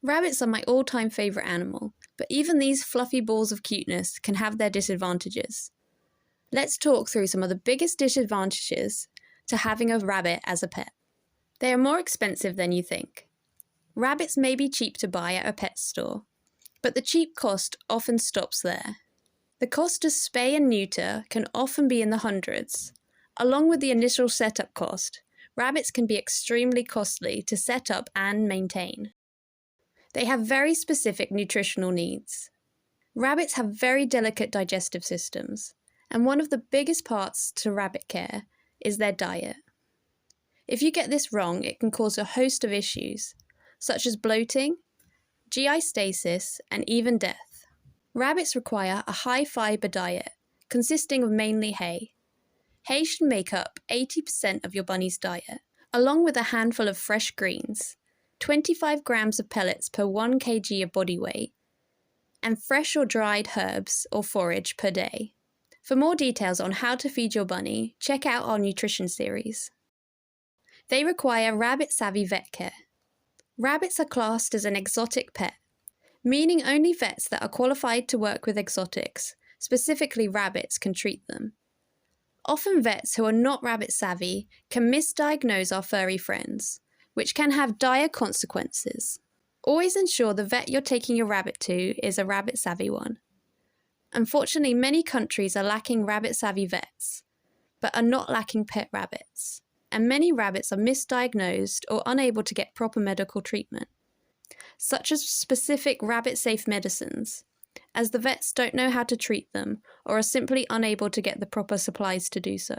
Rabbits are my all-time favourite animal, but even these fluffy balls of cuteness can have their disadvantages. Let's talk through some of the biggest disadvantages to having a rabbit as a pet. They are more expensive than you think. Rabbits may be cheap to buy at a pet store, but the cheap cost often stops there. The cost to spay and neuter can often be in the hundreds. Along with the initial setup cost, rabbits can be extremely costly to set up and maintain. They have very specific nutritional needs. Rabbits have very delicate digestive systems, and one of the biggest parts to rabbit care is their diet. If you get this wrong, it can cause a host of issues, such as bloating, GI stasis, and even death. Rabbits require a high-fibre diet, consisting of mainly hay. Hay should make up 80% of your bunny's diet, along with a handful of fresh greens, 25 grams of pellets per 1 kg of body weight, and fresh or dried herbs or forage per day. For more details on how to feed your bunny, check out our nutrition series. They require rabbit-savvy vet care. Rabbits are classed as an exotic pet, meaning only vets that are qualified to work with exotics, specifically rabbits, can treat them. Often vets who are not rabbit-savvy can misdiagnose our furry friends, which can have dire consequences. Always ensure the vet you're taking your rabbit to is a rabbit-savvy one. Unfortunately, many countries are lacking rabbit-savvy vets, but are not lacking pet rabbits, and many rabbits are misdiagnosed or unable to get proper medical treatment, such as specific rabbit-safe medicines, as the vets don't know how to treat them or are simply unable to get the proper supplies to do so.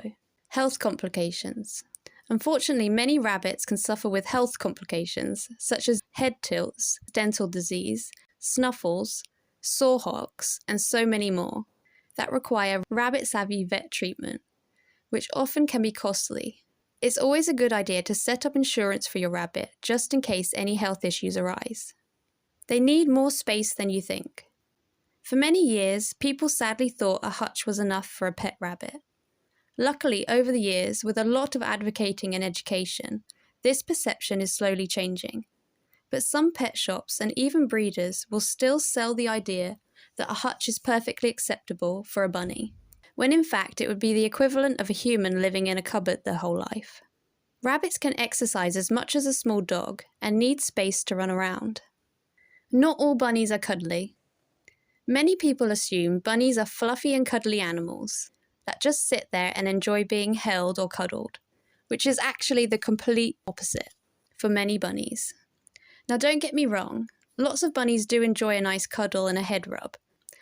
Health complications. Unfortunately, many rabbits can suffer with health complications, such as head tilts, dental disease, snuffles, sore hocks, and so many more, that require rabbit-savvy vet treatment, which often can be costly. It's always a good idea to set up insurance for your rabbit, just in case any health issues arise. They need more space than you think. For many years, people sadly thought a hutch was enough for a pet rabbit. Luckily, over the years, with a lot of advocating and education, this perception is slowly changing. But some pet shops and even breeders will still sell the idea that a hutch is perfectly acceptable for a bunny, when in fact it would be the equivalent of a human living in a cupboard their whole life. Rabbits can exercise as much as a small dog and need space to run around. Not all bunnies are cuddly. Many people assume bunnies are fluffy and cuddly animals that just sit there and enjoy being held or cuddled, which is actually the complete opposite for many bunnies. Now don't get me wrong, lots of bunnies do enjoy a nice cuddle and a head rub,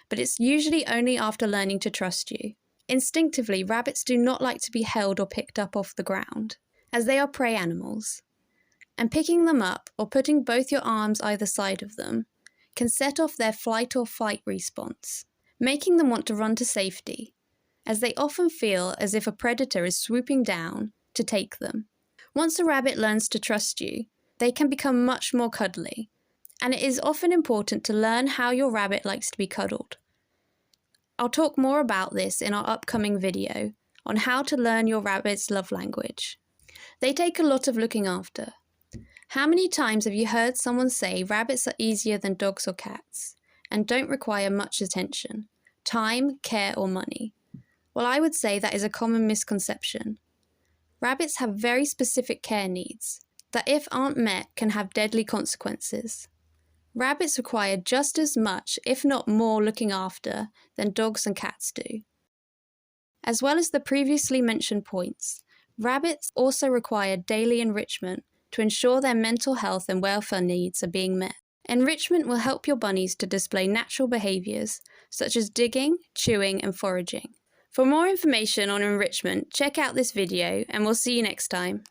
but it's usually only after learning to trust you. Instinctively, rabbits do not like to be held or picked up off the ground, as they are prey animals, and picking them up or putting both your arms either side of them can set off their flight or fight response, making them want to run to safety, as they often feel as if a predator is swooping down to take them. Once a rabbit learns to trust you, they can become much more cuddly, and it is often important to learn how your rabbit likes to be cuddled. I'll talk more about this in our upcoming video on how to learn your rabbit's love language. They take a lot of looking after. How many times have you heard someone say rabbits are easier than dogs or cats and don't require much attention, time, care, or money? Well, I would say that is a common misconception. Rabbits have very specific care needs that, if aren't met, can have deadly consequences. Rabbits require just as much, if not more, looking after than dogs and cats do. As well as the previously mentioned points, rabbits also require daily enrichment to ensure their mental health and welfare needs are being met. Enrichment will help your bunnies to display natural behaviours such as digging, chewing, and foraging. For more information on enrichment, check out this video, and we'll see you next time.